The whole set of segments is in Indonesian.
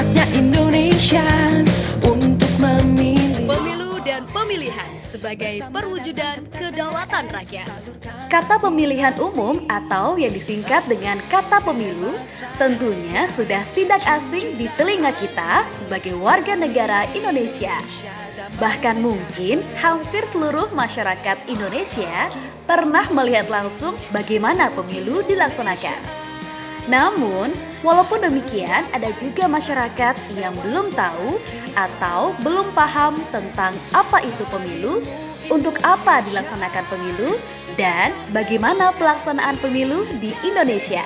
Saatnya Indonesia untuk memilih. Pemilu dan pemilihan sebagai perwujudan kedaulatan rakyat. Kata pemilihan umum atau yang disingkat dengan kata pemilu tentunya sudah tidak asing di telinga kita sebagai warga negara Indonesia. Bahkan mungkin hampir seluruh masyarakat Indonesia pernah melihat langsung bagaimana pemilu dilaksanakan. Namun, walaupun demikian, ada juga masyarakat yang belum tahu atau belum paham tentang apa itu pemilu, untuk apa dilaksanakan pemilu, dan bagaimana pelaksanaan pemilu di Indonesia.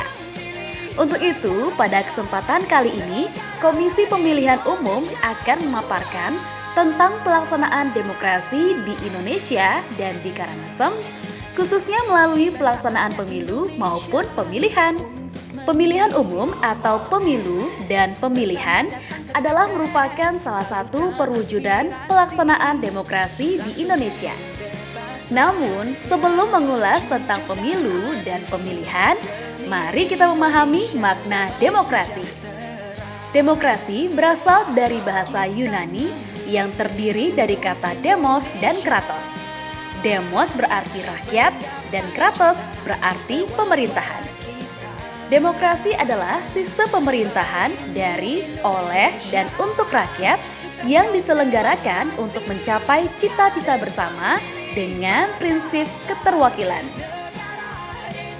Untuk itu, pada kesempatan kali ini, Komisi Pemilihan Umum akan memaparkan tentang pelaksanaan demokrasi di Indonesia dan di Karangasem, khususnya melalui pelaksanaan pemilu maupun pemilihan. Pemilihan umum atau pemilu dan pemilihan adalah merupakan salah satu perwujudan pelaksanaan demokrasi di Indonesia. Namun, sebelum mengulas tentang pemilu dan pemilihan, mari kita memahami makna demokrasi. Demokrasi berasal dari bahasa Yunani yang terdiri dari kata demos dan kratos. Demos berarti rakyat dan kratos berarti pemerintahan. Demokrasi adalah sistem pemerintahan dari, oleh, dan untuk rakyat yang diselenggarakan untuk mencapai cita-cita bersama dengan prinsip keterwakilan.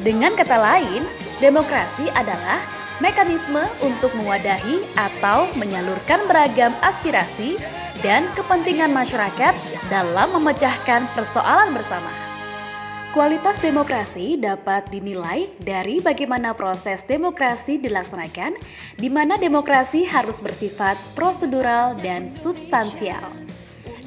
Dengan kata lain, demokrasi adalah mekanisme untuk mewadahi atau menyalurkan beragam aspirasi dan kepentingan masyarakat dalam memecahkan persoalan bersama. Kualitas demokrasi dapat dinilai dari bagaimana proses demokrasi dilaksanakan, di mana demokrasi harus bersifat prosedural dan substansial.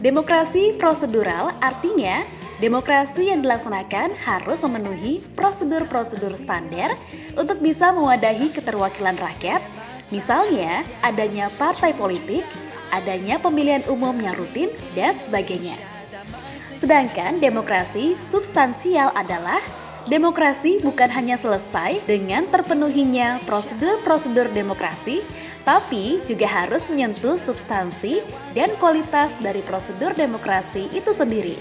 Demokrasi prosedural artinya demokrasi yang dilaksanakan harus memenuhi prosedur-prosedur standar untuk bisa mewadahi keterwakilan rakyat, misalnya adanya partai politik, adanya pemilihan umum yang rutin, dan sebagainya. Sedangkan demokrasi substansial adalah demokrasi bukan hanya selesai dengan terpenuhinya prosedur-prosedur demokrasi, tapi juga harus menyentuh substansi dan kualitas dari prosedur demokrasi itu sendiri.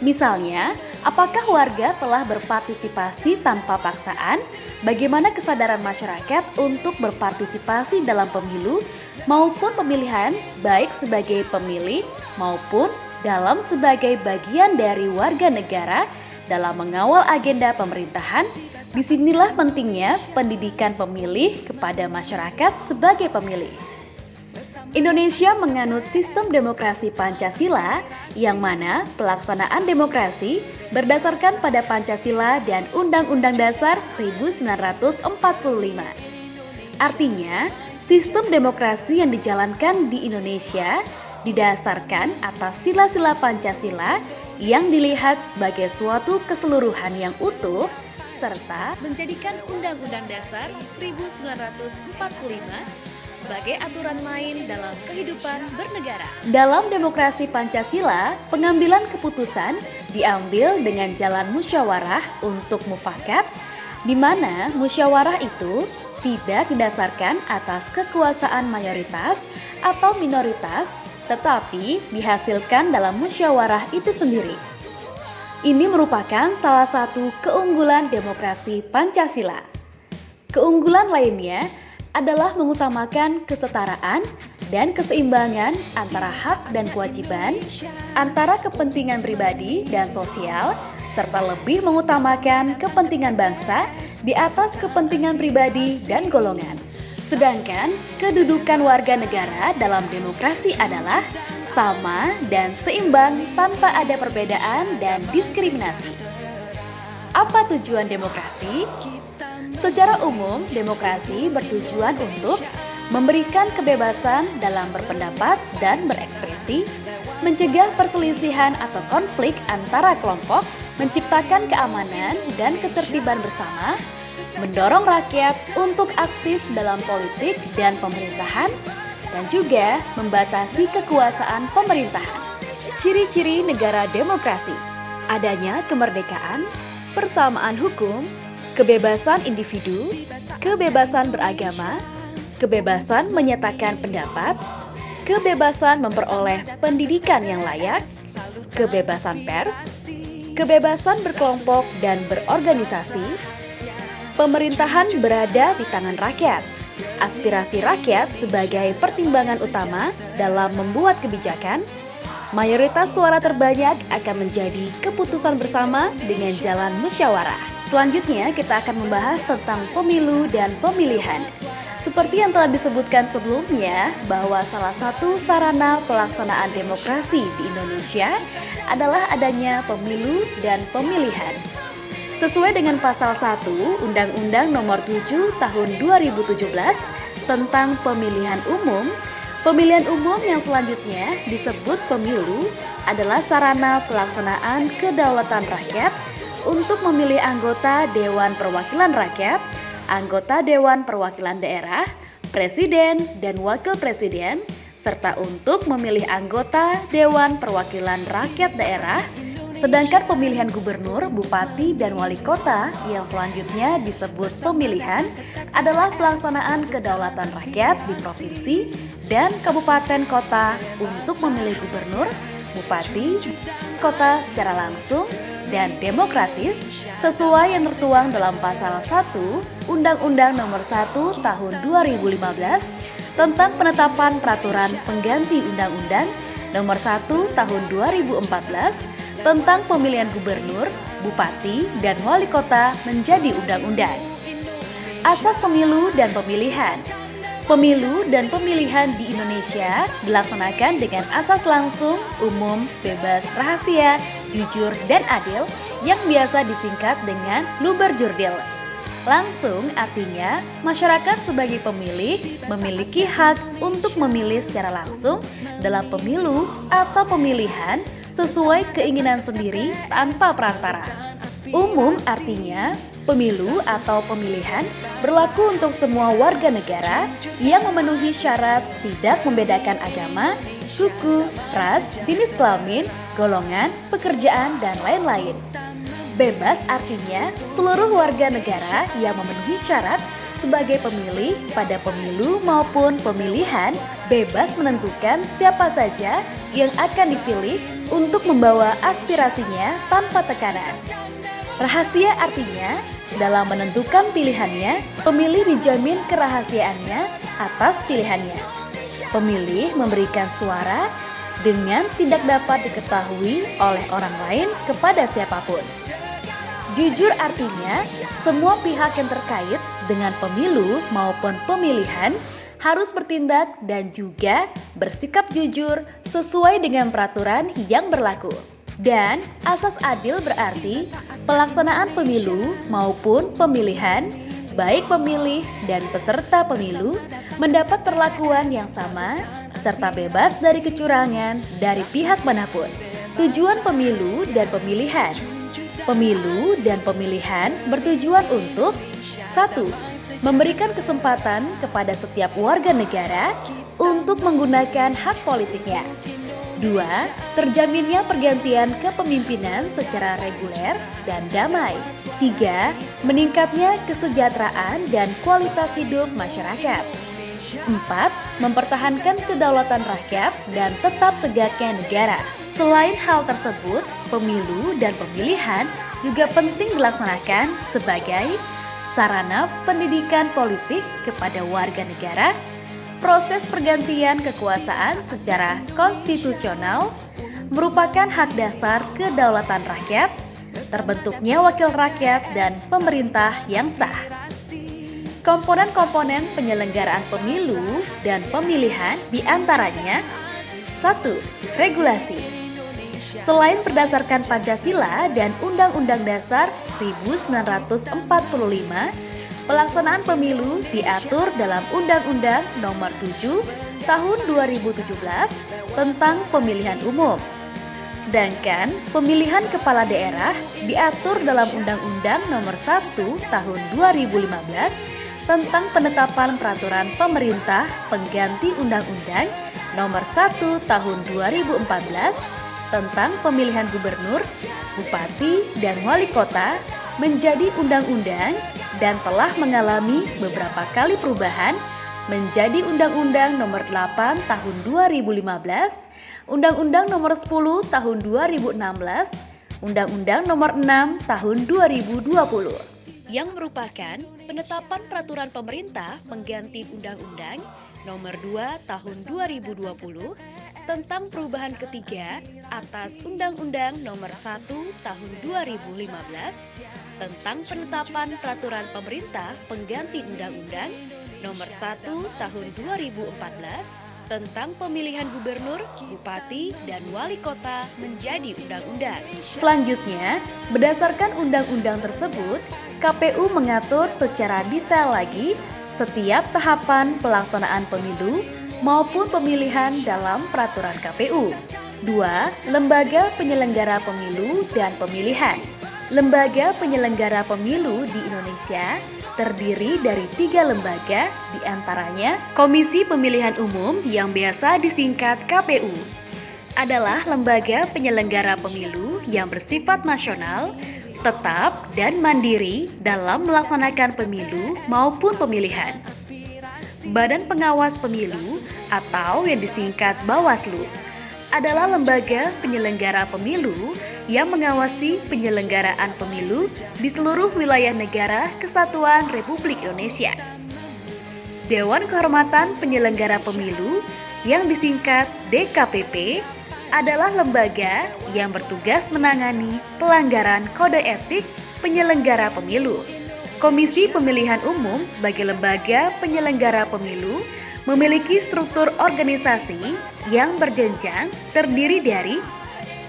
Misalnya, apakah warga telah berpartisipasi tanpa paksaan? Bagaimana kesadaran masyarakat untuk berpartisipasi dalam pemilu maupun pemilihan, baik sebagai pemilih maupun dalam sebagai bagian dari warga negara dalam mengawal agenda pemerintahan. Disinilah pentingnya pendidikan pemilih kepada masyarakat sebagai pemilih. Indonesia menganut sistem demokrasi Pancasila, yang mana pelaksanaan demokrasi berdasarkan pada Pancasila dan Undang-Undang Dasar 1945. Artinya, sistem demokrasi yang dijalankan di Indonesia didasarkan atas sila-sila Pancasila yang dilihat sebagai suatu keseluruhan yang utuh, serta menjadikan Undang-Undang Dasar 1945 sebagai aturan main dalam kehidupan bernegara. Dalam demokrasi Pancasila, pengambilan keputusan diambil dengan jalan musyawarah untuk mufakat, di mana musyawarah itu tidak didasarkan atas kekuasaan mayoritas atau minoritas, tetapi dihasilkan dalam musyawarah itu sendiri. Ini merupakan salah satu keunggulan demokrasi Pancasila. Keunggulan lainnya adalah mengutamakan kesetaraan dan keseimbangan antara hak dan kewajiban, antara kepentingan pribadi dan sosial, serta lebih mengutamakan kepentingan bangsa di atas kepentingan pribadi dan golongan. Sedangkan kedudukan warga negara dalam demokrasi adalah sama dan seimbang tanpa ada perbedaan dan diskriminasi. Apa tujuan demokrasi? Secara umum, demokrasi bertujuan untuk memberikan kebebasan dalam berpendapat dan berekspresi, mencegah perselisihan atau konflik antara kelompok, menciptakan keamanan dan ketertiban bersama, mendorong rakyat untuk aktif dalam politik dan pemerintahan, dan juga membatasi kekuasaan pemerintahan. Ciri-ciri negara demokrasi: adanya kemerdekaan, persamaan hukum, kebebasan individu, kebebasan beragama, kebebasan menyatakan pendapat, kebebasan memperoleh pendidikan yang layak, kebebasan pers, kebebasan berkelompok dan berorganisasi, pemerintahan berada di tangan rakyat, aspirasi rakyat sebagai pertimbangan utama dalam membuat kebijakan, mayoritas suara terbanyak akan menjadi keputusan bersama dengan jalan musyawarah. Selanjutnya kita akan membahas tentang pemilu dan pemilihan. Seperti yang telah disebutkan sebelumnya, bahwa salah satu sarana pelaksanaan demokrasi di Indonesia adalah adanya pemilu dan pemilihan. Sesuai dengan pasal 1 Undang-Undang Nomor 7 Tahun 2017 tentang pemilihan umum yang selanjutnya disebut pemilu adalah sarana pelaksanaan kedaulatan rakyat untuk memilih anggota Dewan Perwakilan Rakyat, anggota Dewan Perwakilan Daerah, Presiden dan Wakil Presiden, serta untuk memilih anggota Dewan Perwakilan Rakyat Daerah. Sedangkan pemilihan gubernur, bupati, dan wali kota yang selanjutnya disebut pemilihan adalah pelaksanaan kedaulatan rakyat di provinsi dan kabupaten kota untuk memilih gubernur, bupati, kota secara langsung dan demokratis sesuai yang tertuang dalam pasal 1 Undang-Undang Nomor 1 Tahun 2015 tentang penetapan peraturan pengganti Undang-Undang Nomor 1 Tahun 2014 tentang pemilihan gubernur, bupati, dan wali kota menjadi undang-undang. Asas pemilu dan pemilihan. Pemilu dan pemilihan di Indonesia dilaksanakan dengan asas langsung, umum, bebas, rahasia, jujur, dan adil yang biasa disingkat dengan Luber-Jurdil. Langsung artinya masyarakat sebagai pemilih memiliki hak untuk memilih secara langsung dalam pemilu atau pemilihan sesuai keinginan sendiri tanpa perantara. Umum artinya pemilu atau pemilihan berlaku untuk semua warga negara yang memenuhi syarat tidak membedakan agama, suku, ras, jenis kelamin, golongan, pekerjaan, dan lain-lain. Bebas artinya seluruh warga negara yang memenuhi syarat sebagai pemilih pada pemilu maupun pemilihan bebas menentukan siapa saja yang akan dipilih untuk membawa aspirasinya tanpa tekanan. Rahasia artinya dalam menentukan pilihannya, pemilih dijamin kerahasiaannya atas pilihannya. Pemilih memberikan suara dengan tidak dapat diketahui oleh orang lain kepada siapapun. Jujur artinya semua pihak yang terkait dengan pemilu maupun pemilihan harus bertindak dan juga bersikap jujur sesuai dengan peraturan yang berlaku. Dan asas adil berarti pelaksanaan pemilu maupun pemilihan, baik pemilih dan peserta pemilu, mendapat perlakuan yang sama serta bebas dari kecurangan dari pihak manapun. Tujuan pemilu dan pemilihan. Pemilu dan pemilihan bertujuan untuk 1. Memberikan kesempatan kepada setiap warga negara untuk menggunakan hak politiknya. 2. Terjaminnya pergantian kepemimpinan secara reguler dan damai. 3. Meningkatnya kesejahteraan dan kualitas hidup masyarakat. 4. Mempertahankan kedaulatan rakyat dan tetap tegaknya negara. Selain hal tersebut, pemilu dan pemilihan juga penting dilaksanakan sebagai sarana pendidikan politik kepada warga negara, proses pergantian kekuasaan secara konstitusional, merupakan hak dasar kedaulatan rakyat, terbentuknya wakil rakyat dan pemerintah yang sah. Komponen-komponen penyelenggaraan pemilu dan pemilihan diantaranya 1. Regulasi. Selain berdasarkan Pancasila dan Undang-Undang Dasar 1945, pelaksanaan pemilu diatur dalam Undang-Undang Nomor 7 Tahun 2017 tentang pemilihan umum. Sedangkan pemilihan kepala daerah diatur dalam Undang-Undang Nomor 1 Tahun 2015 tentang penetapan peraturan pemerintah pengganti Undang-Undang Nomor 1 Tahun 2014 tentang pemilihan gubernur, bupati, dan wali kota menjadi undang-undang dan telah mengalami beberapa kali perubahan menjadi Undang-Undang Nomor 8 Tahun 2015, Undang-Undang Nomor 10 Tahun 2016, Undang-Undang Nomor 6 Tahun 2020. Yang merupakan penetapan peraturan pemerintah pengganti Undang-Undang Nomor 2 Tahun 2020 tentang perubahan ketiga atas Undang-Undang Nomor 1 Tahun 2015 tentang penetapan peraturan pemerintah pengganti Undang-Undang Nomor 1 Tahun 2014 tentang pemilihan gubernur, bupati, dan wali kota menjadi undang-undang. Selanjutnya, berdasarkan undang-undang tersebut, KPU mengatur secara detail lagi setiap tahapan pelaksanaan pemilu maupun pemilihan dalam peraturan KPU. 2. Lembaga penyelenggara pemilu dan pemilihan. Lembaga penyelenggara pemilu di Indonesia terdiri dari 3 lembaga, diantaranya Komisi Pemilihan Umum yang biasa disingkat KPU, adalah lembaga penyelenggara pemilu yang bersifat nasional, tetap dan mandiri dalam melaksanakan pemilu maupun pemilihan. Badan Pengawas Pemilu atau yang disingkat Bawaslu adalah lembaga penyelenggara pemilu yang mengawasi penyelenggaraan pemilu di seluruh wilayah negara Kesatuan Republik Indonesia. Dewan Kehormatan Penyelenggara Pemilu yang disingkat DKPP adalah lembaga yang bertugas menangani pelanggaran kode etik penyelenggara pemilu. Komisi Pemilihan Umum sebagai lembaga penyelenggara pemilu memiliki struktur organisasi yang berjenjang terdiri dari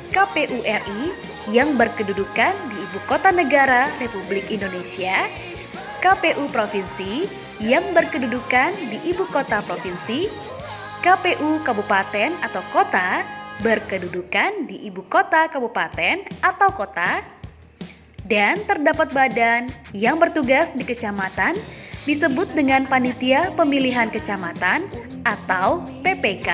KPU RI yang berkedudukan di Ibu Kota Negara Republik Indonesia, KPU Provinsi yang berkedudukan di Ibu Kota Provinsi, KPU Kabupaten atau Kota berkedudukan di Ibu Kota Kabupaten atau Kota, dan terdapat badan yang bertugas di kecamatan disebut dengan Panitia Pemilihan Kecamatan atau PPK,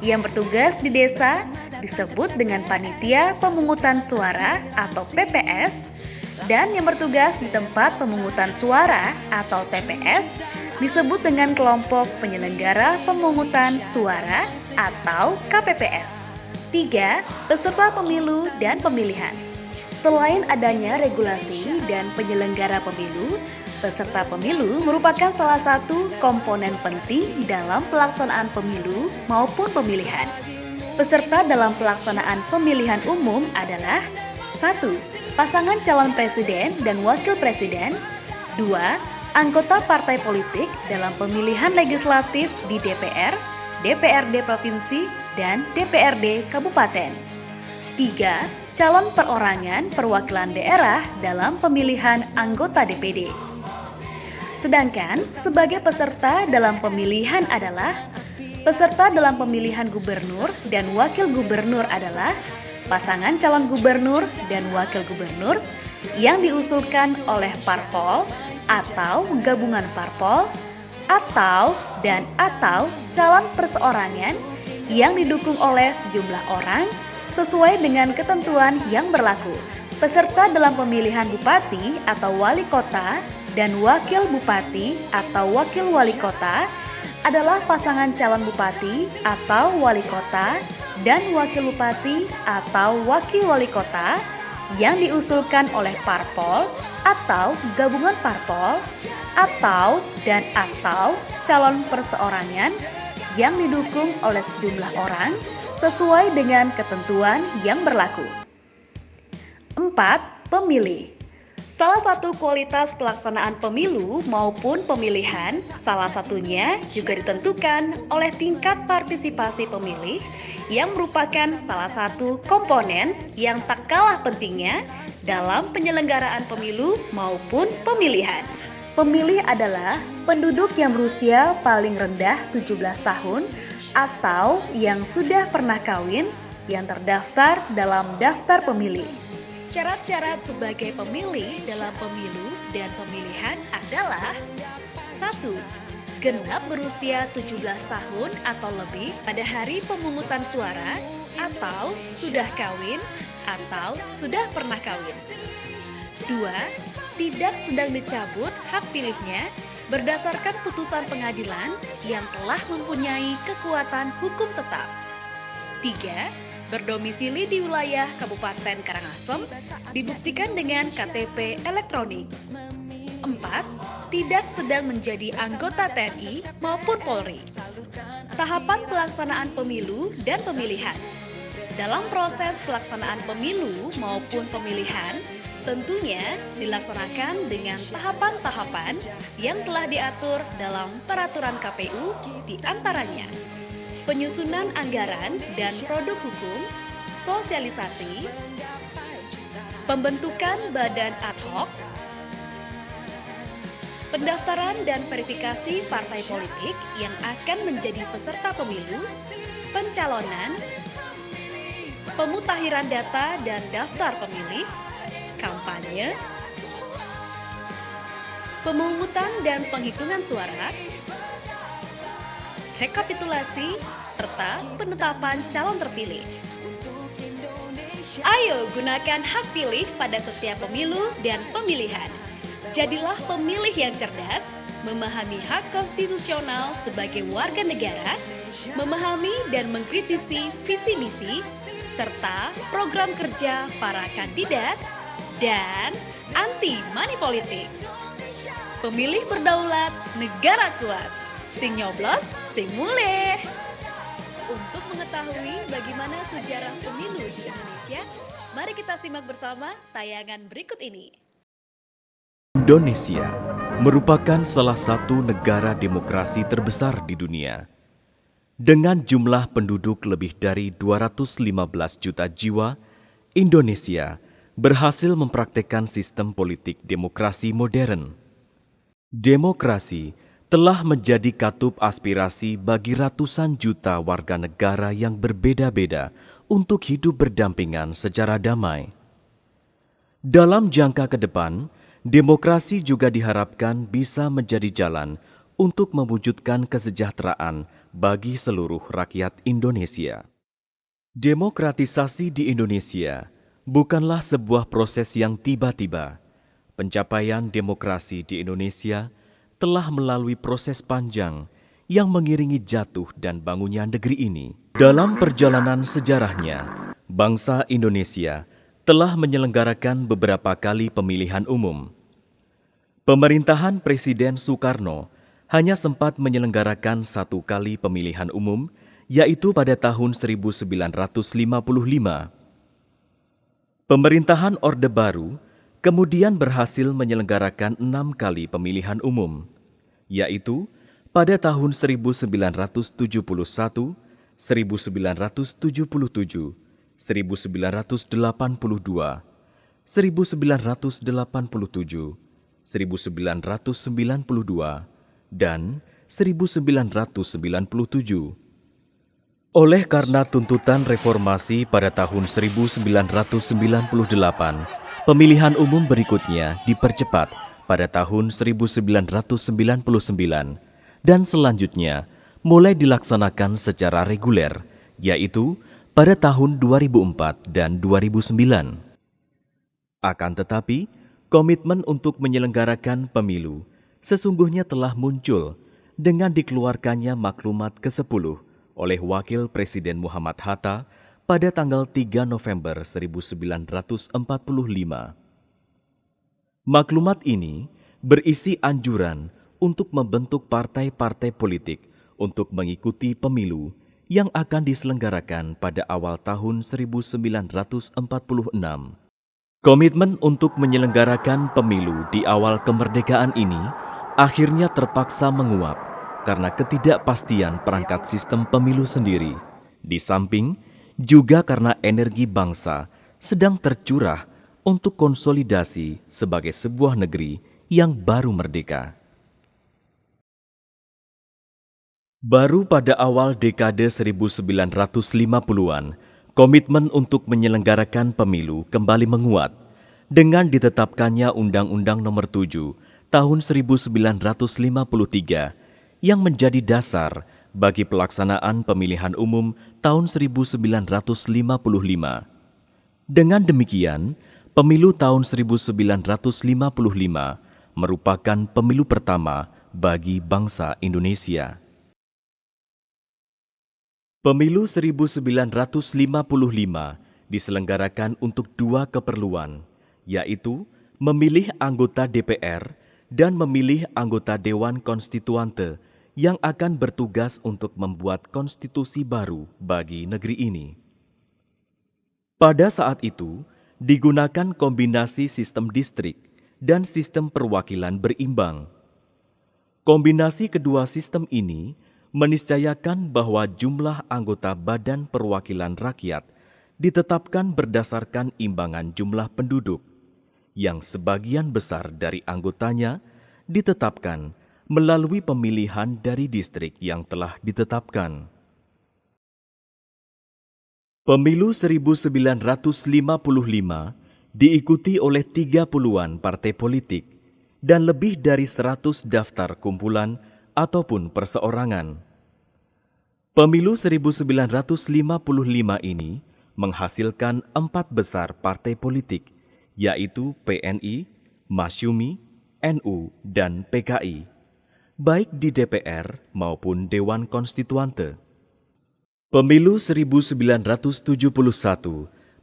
yang bertugas di desa disebut dengan Panitia Pemungutan Suara atau PPS, dan yang bertugas di tempat pemungutan suara atau TPS disebut dengan Kelompok Penyelenggara Pemungutan Suara atau KPPS. 3. Peserta pemilu dan pemilihan. Selain adanya regulasi dan penyelenggara pemilu, peserta pemilu merupakan salah satu komponen penting dalam pelaksanaan pemilu maupun pemilihan. Peserta dalam pelaksanaan pemilihan umum adalah 1. Pasangan calon presiden dan wakil presiden. 2. Anggota partai politik dalam pemilihan legislatif di DPR, DPRD Provinsi, dan DPRD Kabupaten. 3. Calon perorangan perwakilan daerah dalam pemilihan anggota DPD. Sedangkan sebagai peserta dalam pemilihan adalah peserta dalam pemilihan gubernur dan wakil gubernur adalah pasangan calon gubernur dan wakil gubernur yang diusulkan oleh parpol atau gabungan parpol atau calon perseorangan yang didukung oleh sejumlah orang sesuai dengan ketentuan yang berlaku. Peserta dalam pemilihan bupati atau wali kota dan wakil bupati atau wakil wali kota adalah pasangan calon bupati atau wali kota dan wakil bupati atau wakil wali kota yang diusulkan oleh parpol atau gabungan parpol atau calon perseorangan yang didukung oleh sejumlah orang sesuai dengan ketentuan yang berlaku. 4. Pemilih. Salah satu kualitas pelaksanaan pemilu maupun pemilihan, salah satunya juga ditentukan oleh tingkat partisipasi pemilih yang merupakan salah satu komponen yang tak kalah pentingnya dalam penyelenggaraan pemilu maupun pemilihan. Pemilih adalah penduduk yang berusia paling rendah 17 tahun atau yang sudah pernah kawin yang terdaftar dalam daftar pemilih. Syarat-syarat sebagai pemilih dalam pemilu dan pemilihan adalah 1. Genap berusia 17 tahun atau lebih pada hari pemungutan suara atau sudah kawin atau sudah pernah kawin. 2. Tidak sedang dicabut hak pilihnya berdasarkan putusan pengadilan yang telah mempunyai kekuatan hukum tetap. 3. Berdomisili di wilayah Kabupaten Karangasem, dibuktikan dengan KTP elektronik. 4. Tidak sedang menjadi anggota TNI maupun Polri. Tahapan pelaksanaan pemilu dan pemilihan. Dalam proses pelaksanaan pemilu maupun pemilihan, tentunya dilaksanakan dengan tahapan-tahapan yang telah diatur dalam peraturan KPU, di antaranya penyusunan anggaran dan produk hukum, sosialisasi, pembentukan badan ad hoc, pendaftaran dan verifikasi partai politik yang akan menjadi peserta pemilu, pencalonan, pemutakhiran data dan daftar pemilih, kampanye, pemungutan dan penghitungan suara, rekapitulasi, serta penetapan calon terpilih. Ayo gunakan hak pilih pada setiap pemilu dan pemilihan. Jadilah pemilih yang cerdas, memahami hak konstitusional sebagai warga negara, memahami dan mengkritisi visi misi, serta program kerja para kandidat, dan anti money politik. Pemilih berdaulat, negara kuat. Sing nyoblos, sing muleh. Untuk mengetahui bagaimana sejarah pemilu di Indonesia, mari kita simak bersama tayangan berikut ini. Indonesia merupakan salah satu negara demokrasi terbesar di dunia. Dengan jumlah penduduk lebih dari 215 juta jiwa, Indonesia berhasil mempraktekkan sistem politik demokrasi modern. Demokrasi telah menjadi katup aspirasi bagi ratusan juta warga negara yang berbeda-beda untuk hidup berdampingan secara damai. Dalam jangka ke depan, demokrasi juga diharapkan bisa menjadi jalan untuk mewujudkan kesejahteraan bagi seluruh rakyat Indonesia. Demokratisasi di Indonesia bukanlah sebuah proses yang tiba-tiba. Pencapaian demokrasi di Indonesia telah melalui proses panjang yang mengiringi jatuh dan bangunnya negeri ini. Dalam perjalanan sejarahnya, bangsa Indonesia telah menyelenggarakan beberapa kali pemilihan umum. Pemerintahan Presiden Soekarno hanya sempat menyelenggarakan satu kali pemilihan umum, yaitu pada tahun 1955. Pemerintahan Orde Baru kemudian berhasil menyelenggarakan 6 kali pemilihan umum, yaitu pada tahun 1971, 1977, 1982, 1987, 1992, 1992, dan 1997. Oleh karena tuntutan reformasi pada tahun 1998, pemilihan umum berikutnya dipercepat pada tahun 1999 dan selanjutnya mulai dilaksanakan secara reguler, yaitu pada tahun 2004 dan 2009. Akan tetapi, komitmen untuk menyelenggarakan pemilu sesungguhnya telah muncul dengan dikeluarkannya maklumat ke-10 oleh Wakil Presiden Muhammad Hatta pada tanggal 3 November 1945. Maklumat ini berisi anjuran untuk membentuk partai-partai politik untuk mengikuti pemilu yang akan diselenggarakan pada awal tahun 1946. Komitmen untuk menyelenggarakan pemilu di awal kemerdekaan ini akhirnya terpaksa menguap karena ketidakpastian perangkat sistem pemilu sendiri, di samping juga karena energi bangsa sedang tercurah untuk konsolidasi sebagai sebuah negeri yang baru merdeka. Baru pada awal dekade 1950-an, komitmen untuk menyelenggarakan pemilu kembali menguat dengan ditetapkannya Undang-Undang Nomor 7 Tahun 1953 yang menjadi dasar bagi pelaksanaan pemilihan umum tahun 1955. Dengan demikian, pemilu tahun 1955 merupakan pemilu pertama bagi bangsa Indonesia. Pemilu 1955 diselenggarakan untuk dua keperluan, yaitu memilih anggota DPR dan memilih anggota Dewan Konstituante yang akan bertugas untuk membuat konstitusi baru bagi negeri ini. Pada saat itu, digunakan kombinasi sistem distrik dan sistem perwakilan berimbang. Kombinasi kedua sistem ini meniscayakan bahwa jumlah anggota Badan Perwakilan Rakyat ditetapkan berdasarkan imbangan jumlah penduduk, yang sebagian besar dari anggotanya ditetapkan melalui pemilihan dari distrik yang telah ditetapkan. Pemilu 1955 diikuti oleh 30-an partai politik dan lebih dari 100 daftar kumpulan ataupun perseorangan. Pemilu 1955 ini menghasilkan 4 besar partai politik, yaitu PNI, Masyumi, NU, dan PKI, baik di DPR maupun Dewan Konstituante. Pemilu 1971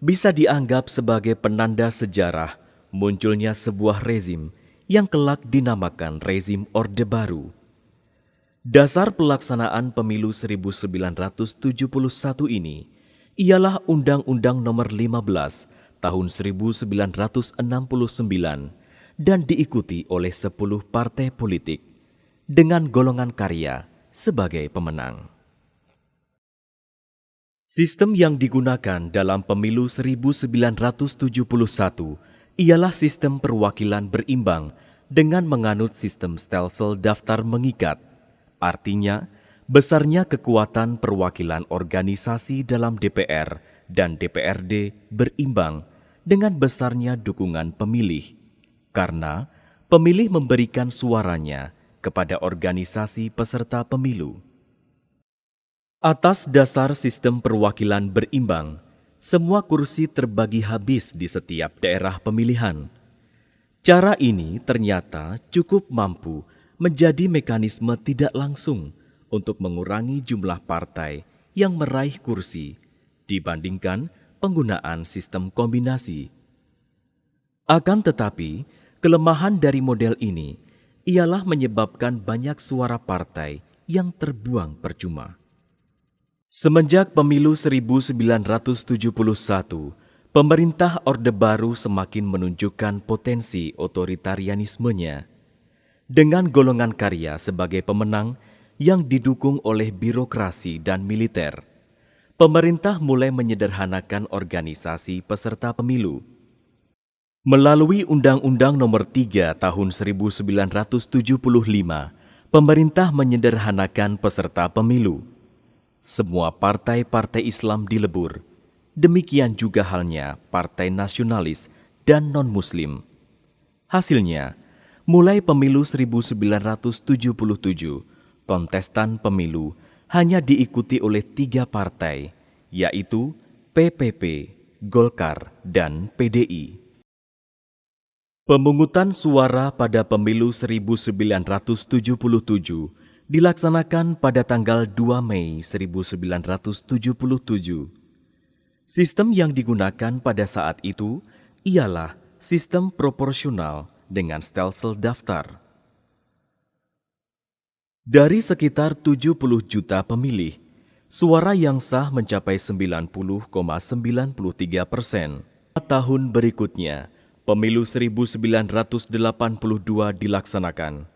bisa dianggap sebagai penanda sejarah munculnya sebuah rezim yang kelak dinamakan rezim Orde Baru. Dasar pelaksanaan pemilu 1971 ini ialah Undang-Undang Nomor 15 Tahun 1969 dan diikuti oleh 10 partai politik dengan golongan karya sebagai pemenang. Sistem yang digunakan dalam pemilu 1971 ialah sistem perwakilan berimbang dengan menganut sistem stelsel daftar mengikat. Artinya, besarnya kekuatan perwakilan organisasi dalam DPR dan DPRD berimbang dengan besarnya dukungan pemilih, karena pemilih memberikan suaranya kepada organisasi peserta pemilu. Atas dasar sistem perwakilan berimbang, semua kursi terbagi habis di setiap daerah pemilihan. Cara ini ternyata cukup mampu menjadi mekanisme tidak langsung untuk mengurangi jumlah partai yang meraih kursi dibandingkan penggunaan sistem kombinasi. Akan tetapi, kelemahan dari model ini ialah menyebabkan banyak suara partai yang terbuang percuma. Semenjak pemilu 1971, pemerintah Orde Baru semakin menunjukkan potensi otoritarianismenya. Dengan golongan karya sebagai pemenang yang didukung oleh birokrasi dan militer, pemerintah mulai menyederhanakan organisasi peserta pemilu. Melalui Undang-Undang Nomor 3 Tahun 1975, pemerintah menyederhanakan peserta pemilu. Semua partai-partai Islam dilebur, demikian juga halnya partai nasionalis dan non-Muslim. Hasilnya, mulai pemilu 1977, kontestan pemilu hanya diikuti oleh 3 partai, yaitu PPP, Golkar, dan PDI. Pemungutan suara pada pemilu 1977 dilaksanakan pada tanggal 2 Mei 1977. Sistem yang digunakan pada saat itu ialah sistem proporsional dengan stelsel daftar. Dari sekitar 70 juta pemilih, suara yang sah mencapai 90,93%. Tahun berikutnya, pemilu 1982 dilaksanakan.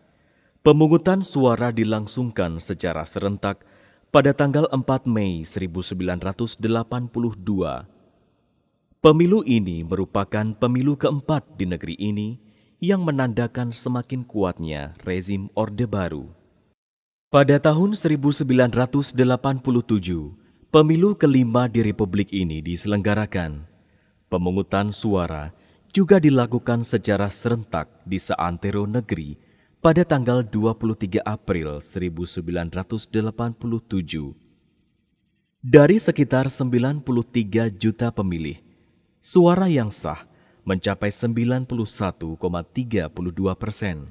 Pemungutan suara dilangsungkan secara serentak pada tanggal 4 Mei 1982. Pemilu ini merupakan pemilu keempat di negeri ini yang menandakan semakin kuatnya rezim Orde Baru. Pada tahun 1987, pemilu kelima di Republik ini diselenggarakan. Pemungutan suara juga dilakukan secara serentak di seantero negeri pada tanggal 23 April 1987. Dari sekitar 93 juta pemilih, suara yang sah mencapai 91,32%.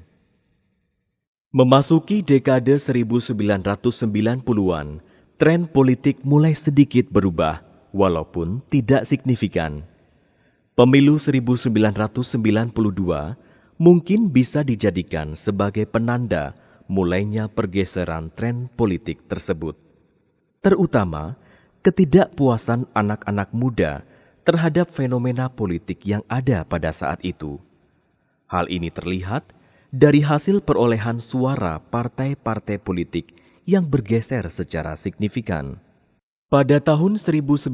Memasuki dekade 1990-an, tren politik mulai sedikit berubah, walaupun tidak signifikan. Pemilu 1992 mungkin bisa dijadikan sebagai penanda mulainya pergeseran tren politik tersebut. Terutama, ketidakpuasan anak-anak muda terhadap fenomena politik yang ada pada saat itu. Hal ini terlihat dari hasil perolehan suara partai-partai politik yang bergeser secara signifikan. Pada tahun 1997,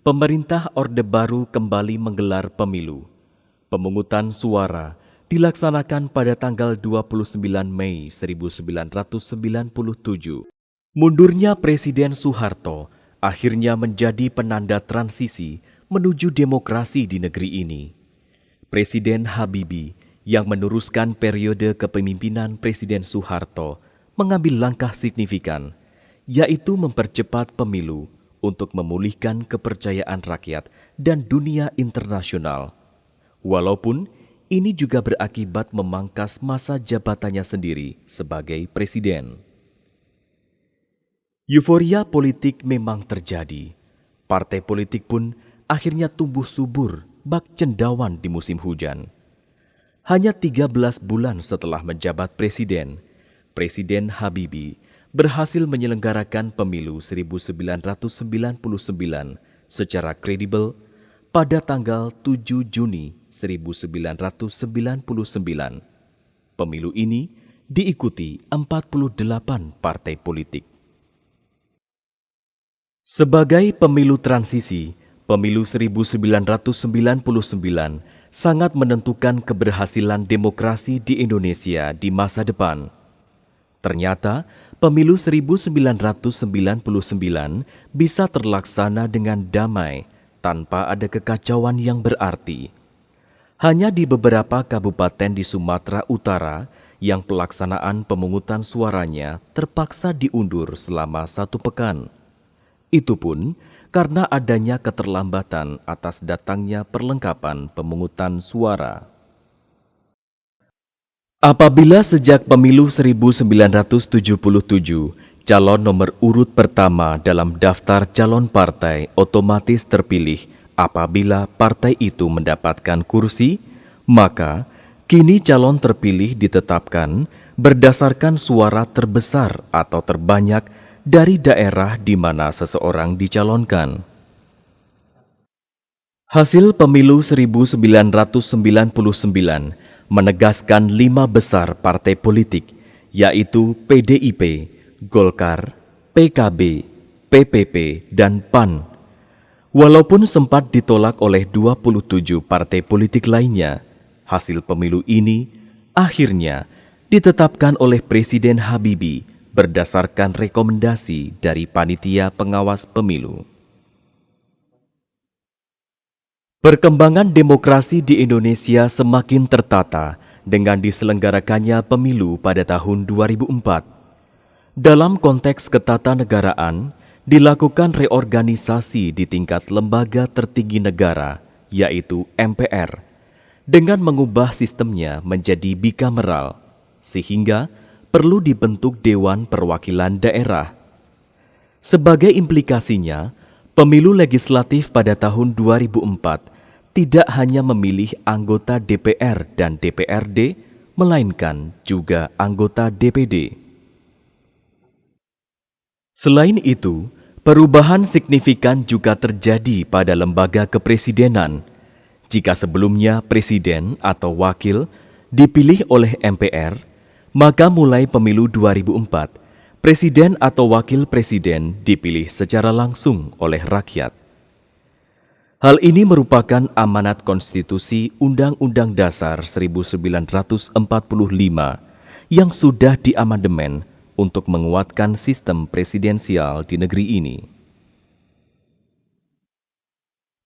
pemerintah Orde Baru kembali menggelar pemilu. Pemungutan suara dilaksanakan pada tanggal 29 Mei 1997. Mundurnya Presiden Soeharto akhirnya menjadi penanda transisi menuju demokrasi di negeri ini. Presiden Habibie yang meneruskan periode kepemimpinan Presiden Soeharto mengambil langkah signifikan, yaitu mempercepat pemilu untuk memulihkan kepercayaan rakyat dan dunia internasional. Walaupun ini juga berakibat memangkas masa jabatannya sendiri sebagai presiden. Euforia politik memang terjadi. Partai politik pun akhirnya tumbuh subur bak cendawan di musim hujan. Hanya 13 bulan setelah menjabat presiden, Presiden Habibie berhasil menyelenggarakan pemilu 1999 secara kredibel pada tanggal 7 Juni 1999. Pemilu ini diikuti 48 partai politik. Sebagai pemilu transisi, pemilu 1999 sangat menentukan keberhasilan demokrasi di Indonesia di masa depan. Ternyata, pemilu 1999 bisa terlaksana dengan damai tanpa ada kekacauan yang berarti. Hanya di beberapa kabupaten di Sumatera Utara yang pelaksanaan pemungutan suaranya terpaksa diundur selama 1 pekan. Itu pun karena adanya keterlambatan atas datangnya perlengkapan pemungutan suara. Apabila sejak pemilu 1977, calon nomor urut pertama dalam daftar calon partai otomatis terpilih apabila partai itu mendapatkan kursi, maka kini calon terpilih ditetapkan berdasarkan suara terbesar atau terbanyak dari daerah di mana seseorang dicalonkan. Hasil pemilu 1999 menegaskan 5 besar partai politik, yaitu PDIP, Golkar, PKB, PPP, dan PAN. Walaupun sempat ditolak oleh 27 partai politik lainnya, hasil pemilu ini akhirnya ditetapkan oleh Presiden Habibie berdasarkan rekomendasi dari Panitia Pengawas Pemilu. Perkembangan demokrasi di Indonesia semakin tertata dengan diselenggarakannya pemilu pada tahun 2004. Dalam konteks ketatanegaraan, dilakukan reorganisasi di tingkat lembaga tertinggi negara, yaitu MPR, dengan mengubah sistemnya menjadi bikameral, sehingga perlu dibentuk Dewan Perwakilan Daerah. Sebagai implikasinya, pemilu legislatif pada tahun 2004 tidak hanya memilih anggota DPR dan DPRD, melainkan juga anggota DPD. Selain itu, perubahan signifikan juga terjadi pada lembaga kepresidenan. Jika sebelumnya presiden atau wakil dipilih oleh MPR, maka mulai pemilu 2004, presiden atau wakil presiden dipilih secara langsung oleh rakyat. Hal ini merupakan amanat konstitusi Undang-Undang Dasar 1945 yang sudah diamandemen untuk menguatkan sistem presidensial di negeri ini.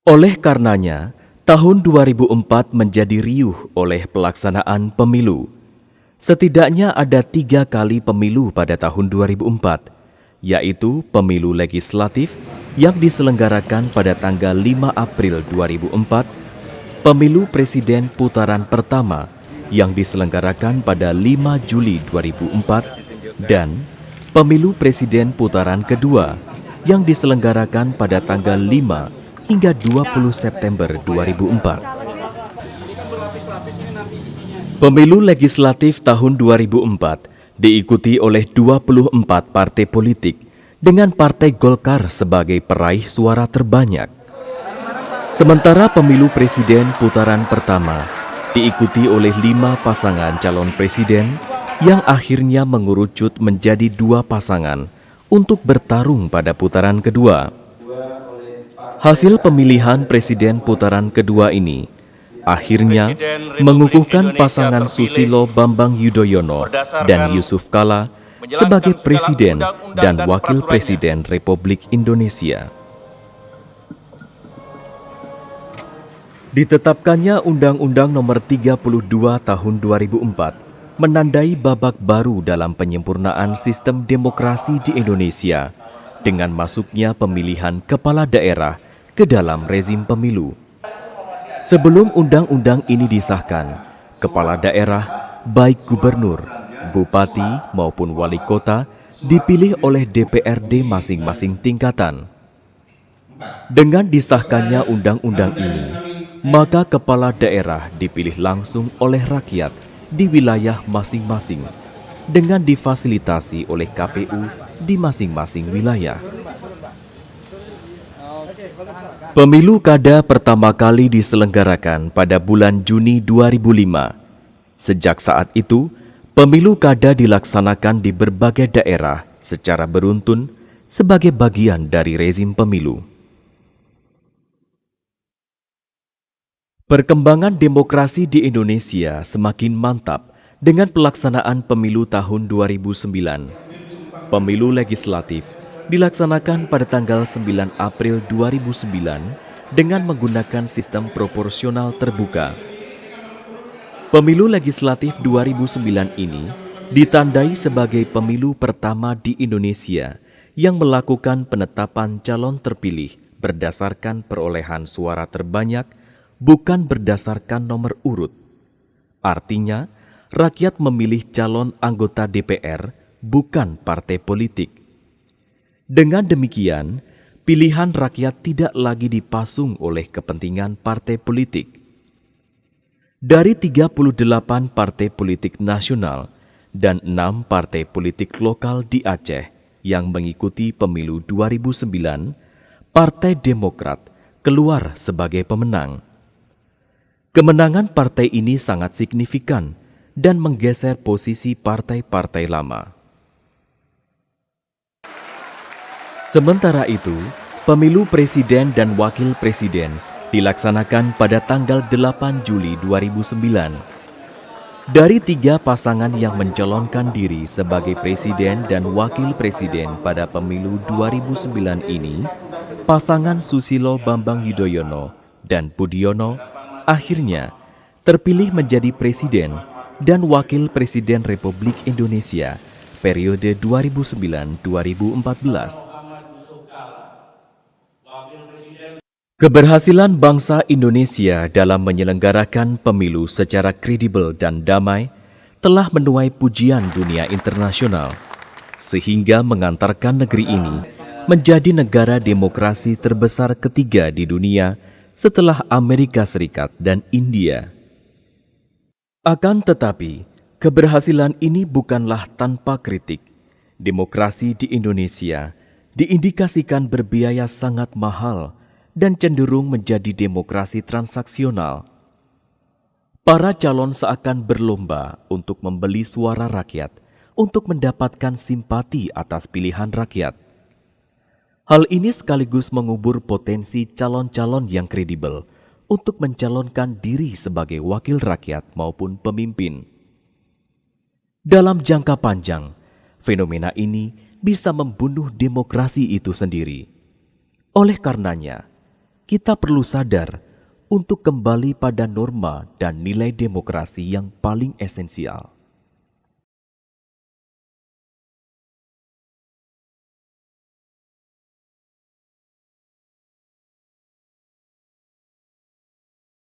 Oleh karenanya, tahun 2004 menjadi riuh oleh pelaksanaan pemilu. Setidaknya ada 3 kali pemilu pada tahun 2004, yaitu pemilu legislatif yang diselenggarakan pada tanggal 5 April 2004, pemilu presiden putaran pertama yang diselenggarakan pada 5 Juli 2004 dan Pemilu Presiden putaran kedua yang diselenggarakan pada tanggal 5 hingga 20 September 2004. Pemilu legislatif tahun 2004 diikuti oleh 24 partai politik dengan Partai Golkar sebagai peraih suara terbanyak. Sementara pemilu presiden putaran pertama diikuti oleh 5 pasangan calon presiden yang akhirnya mengerucut menjadi 2 pasangan untuk bertarung pada putaran kedua. Hasil pemilihan presiden putaran kedua ini akhirnya mengukuhkan pasangan Susilo Bambang Yudhoyono dan Yusuf Kala sebagai presiden dan wakil presiden Republik Indonesia. Ditetapkannya Undang-Undang Nomor 32 Tahun 2004 menandai babak baru dalam penyempurnaan sistem demokrasi di Indonesia dengan masuknya pemilihan kepala daerah ke dalam rezim pemilu. Sebelum undang-undang ini disahkan, kepala daerah baik gubernur, bupati maupun wali kota dipilih oleh DPRD masing-masing tingkatan. Dengan disahkannya undang-undang ini, maka kepala daerah dipilih langsung oleh rakyat di wilayah masing-masing dengan difasilitasi oleh KPU di masing-masing wilayah. Pemilu kada pertama kali diselenggarakan pada bulan Juni 2005. Sejak saat itu, pemilu kada dilaksanakan di berbagai daerah secara beruntun sebagai bagian dari rezim pemilu. Perkembangan demokrasi di Indonesia semakin mantap dengan pelaksanaan pemilu tahun 2009. Pemilu legislatif dilaksanakan pada tanggal 9 April 2009 dengan menggunakan sistem proporsional terbuka. Pemilu legislatif 2009 ini ditandai sebagai pemilu pertama di Indonesia yang melakukan penetapan calon terpilih berdasarkan perolehan suara terbanyak, bukan berdasarkan nomor urut. Artinya, rakyat memilih calon anggota DPR, bukan partai politik. Dengan demikian, pilihan rakyat tidak lagi dipasung oleh kepentingan partai politik. Dari 38 partai politik nasional dan 6 partai politik lokal di Aceh yang mengikuti pemilu 2009, Partai Demokrat keluar sebagai pemenang. Kemenangan partai ini sangat signifikan dan menggeser posisi partai-partai lama. Sementara itu, pemilu presiden dan wakil presiden dilaksanakan pada tanggal 8 Juli 2009. Dari 3 pasangan yang mencalonkan diri sebagai presiden dan wakil presiden pada pemilu 2009 ini, pasangan Susilo Bambang Yudhoyono dan Budiono akhirnya terpilih menjadi presiden dan wakil presiden Republik Indonesia periode 2009-2014. Keberhasilan bangsa Indonesia dalam menyelenggarakan pemilu secara kredibel dan damai telah menuai pujian dunia internasional, sehingga mengantarkan negeri ini menjadi negara demokrasi terbesar ketiga di dunia setelah Amerika Serikat dan India. Akan tetapi, keberhasilan ini bukanlah tanpa kritik. Demokrasi di Indonesia diindikasikan berbiaya sangat mahal dan cenderung menjadi demokrasi transaksional. Para calon seakan berlomba untuk membeli suara rakyat untuk mendapatkan simpati atas pilihan rakyat. Hal ini sekaligus mengubur potensi calon-calon yang kredibel untuk mencalonkan diri sebagai wakil rakyat maupun pemimpin. Dalam jangka panjang, fenomena ini bisa membunuh demokrasi itu sendiri. Oleh karenanya, kita perlu sadar untuk kembali pada norma dan nilai demokrasi yang paling esensial.